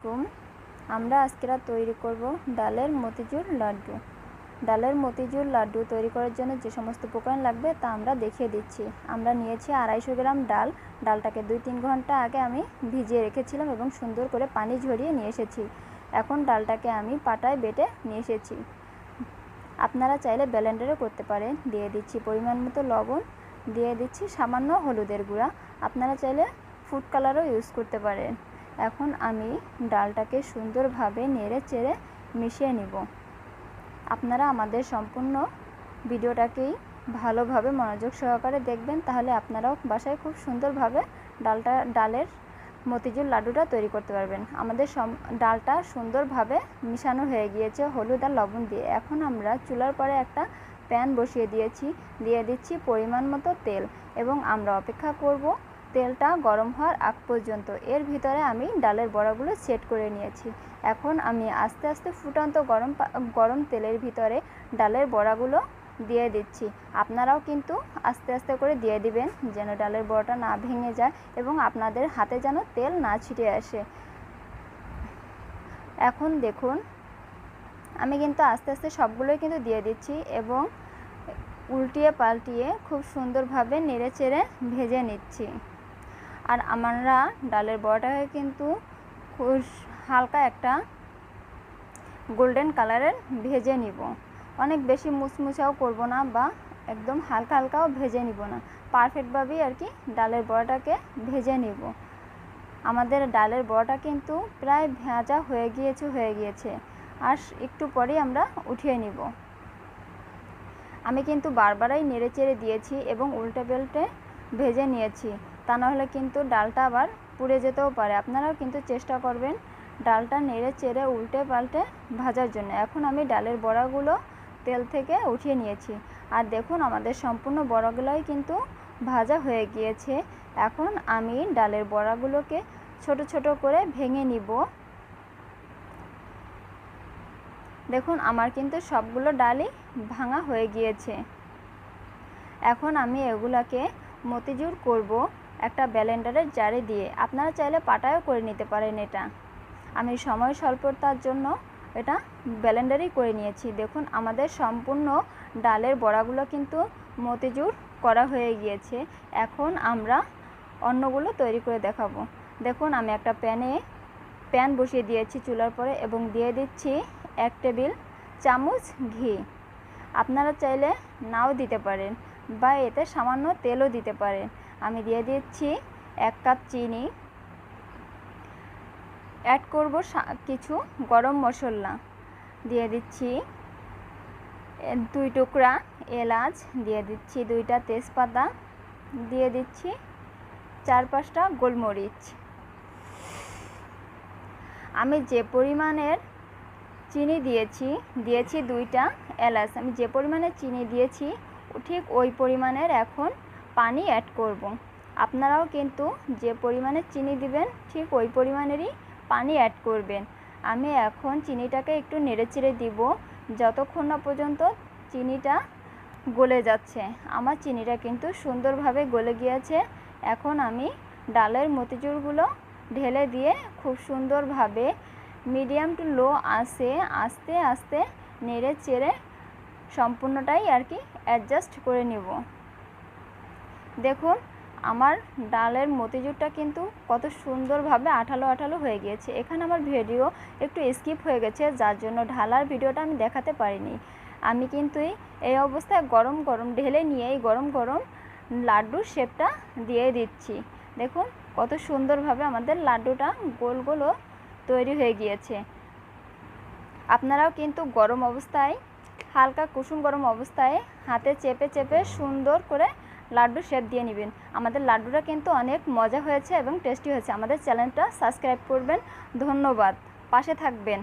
আলাইকুম। আমরা আজকে তৈরি করব ডালের মতিচুর লাড্ডু। ডালের মতিচুর লাড্ডু তৈরি করার জন্য যে সমস্ত উপকরণ লাগবে তা আমরা দেখিয়ে দিচ্ছি। আমরা নিয়েছি 250 গ্রাম ডাল। ডালটাকে 2-3 ঘন্টা আগে আমি ভিজিয়ে রেখেছিলাম এবং সুন্দর করে পানি ঝরিয়ে নিয়ে এসেছি। এখন ডালটাকে আমি পাটায় বেটে নিয়ে এসেছি। আপনারা চাইলে ব্লেন্ডারে করতে পারেন। দিয়ে দিচ্ছি পরিমাণ মতো লবণ, দিয়ে দিচ্ছি সামান্য হলুদের গুঁড়া। আপনারা চাইলে ফুড কালারও ইউজ করতে পারেন। এখন আমি ডালটাকে সুন্দরভাবে নেড়ে চেড়ে মিশিয়ে নিব। আপনারা আমাদের সম্পূর্ণ ভিডিওটাকেই ভালোভাবে মনোযোগ সহকারে দেখবেন, তাহলে আপনারাও বাসায় খুব সুন্দরভাবে ডালের মতিচুর লাড্ডুটা তৈরি করতে পারবেন। আমাদের ডালটা সুন্দরভাবে মিশানো হয়ে গিয়েছে হলুদ আর লবণ দিয়ে। এখন আমরা চুলার পরে একটা প্যান বসিয়ে দিয়েছি, দিয়ে দিচ্ছি পরিমাণ মতো তেল এবং আমরা অপেক্ষা করব তেলটা গরম হওয়ার আগ পর্যন্ত। এর ভিতরে আমি ডালের বড়াগুলো সেট করে নিয়েছি। এখন আমি আস্তে আস্তে ফুটন্ত গরম তেলের ভিতরে ডালের বড়াগুলো দিয়ে দিচ্ছি। আপনারাও কিন্তু আস্তে আস্তে করে দিয়ে দিবেন, যেন ডালের বড়াটা না ভেঙে যায় এবং আপনাদের হাতে যেন তেল না ছিটে আসে। এখন দেখুন আমি কিন্তু আস্তে আস্তে সবগুলোই কিন্তু দিয়ে দিচ্ছি এবং উল্টিয়ে পাল্টিয়ে খুব সুন্দরভাবে নেড়ে চেড়ে ভেজে নিচ্ছি। আর আমরা ডালের বড়াটাকে কিন্তু খুব হালকা একটা গোল্ডেন কালারের ভেজে নিব। অনেক বেশি মুচমুচাও করব না বা একদম হালকা হালকাও ভেজে নিব না, পারফেক্টভাবেই আর কি ডালের বড়াটাকে ভেজে নিব। আমাদের ডালের বড়াটা কিন্তু প্রায় ভাজা হয়ে গিয়েছে আর একটু পরেই আমরা উঠিয়ে নিব। আমি কিন্তু বারবারই নেড়ে চেড়ে দিয়েছি এবং উল্টে পাল্টে ভেজে নিয়েছি, তা নাহলে কিন্তু ডালটা আবার পুড়ে যেতেও পারে। আপনারাও কিন্তু চেষ্টা করবেন ডালটা নেড়ে চেড়ে উল্টে পাল্টে ভাজার জন্য। এখন আমি ডালের বড়াগুলো তেল থেকে উঠিয়ে নিয়েছি আর দেখুন আমাদের সম্পূর্ণ বড়াগুলোই কিন্তু ভাজা হয়ে গিয়েছে। এখন আমি ডালের বড়াগুলোকে ছোট ছোট করে ভেঙে নিব। দেখুন আমার কিন্তু সবগুলো ডালই ভাঙা হয়ে গিয়েছে। এখন আমি এগুলাকে মতিচুর করব একটা ব্লেন্ডারের জারে দিয়ে। আপনারা চাইলে পাটায়ও করে নিতে পারেন। এটা আমি সময় স্বল্পতার জন্য এটা ব্লেন্ডারেই করে নিয়েছি। দেখুন আমাদের সম্পূর্ণ ডালের বড়াগুলো কিন্তু মতিচুর করা হয়ে গিয়েছে। এখন আমরা অন্যগুলো তৈরি করে দেখাবো। দেখুন আমি একটা প্যান বসিয়ে দিয়েছি চুলার পরে এবং দিয়ে দিচ্ছি 1 টেবিল চামচ ঘি। আপনারা চাইলে নাও দিতে পারেন বা এতে সামান্য তেলও দিতে পারেন। আমি দিয়ে দিচ্ছি 1 কাপ চিনি, অ্যাড করব কিছু গরম মশলা, দিয়ে দিচ্ছি 2 টুকরা এলাচ, দিয়ে দিচ্ছি 2টা তেজপাতা, দিয়ে দিচ্ছি 4-5টা গোলমরিচ। আমি যে পরিমাণের চিনি দিয়েছি 2টা এলাচ। আমি যে পরিমাণে চিনি দিয়েছি ঠিক ওই পরিমাণের এখন পানি অ্যাড করব। আপনারাও কিন্তু যে পরিমাণে চিনি দিবেন ঠিক ওই পরিমাণেরই পানি অ্যাড করবেন। আমি এখন চিনিটাকে একটু নেড়েচেড়ে দিব যতক্ষণ না পর্যন্ত চিনিটা গলে যাচ্ছে। আমার চিনিটা কিন্তু সুন্দরভাবে গলে গিয়েছে। এখন আমি ডালের মতিচুরগুলো ঢেলে দিয়ে খুব সুন্দরভাবে মিডিয়াম টু লো আঁচে আস্তে আস্তে নেড়ে চেড়ে সম্পূর্ণটাই আর কি অ্যাডজাস্ট করে নেব। দেখুন আমার ডালের মতিচুরটা কিন্তু কত সুন্দরভাবে আঠালো আঠালো হয়ে গিয়েছে। এখানে আমার ভিডিও একটু স্কিপ হয়ে গেছে, যার জন্য ঢালার ভিডিওটা আমি দেখাতে পারিনি। আমি কিন্তু এই অবস্থায় গরম গরম ঢেলে নিয়ে এই গরম গরম লাড্ডুর শেপটা দিয়ে দিচ্ছি। দেখুন কত সুন্দরভাবে আমাদের লাড্ডুটা গোল গোল তৈরি হয়ে গিয়েছে। আপনারাও কিন্তু গরম অবস্থায় হালকা কুসুম গরম অবস্থায় হাতে চেপে চেপে সুন্দর করে লাড্ডু শেপ দিয়ে নেবেন। আমাদের লাড্ডুটা কিন্তু অনেক মজা হয়েছে এবং টেস্টি হয়েছে। আমাদের চ্যানেলটা সাবস্ক্রাইব করবেন। ধন্যবাদ, পাশে থাকবেন।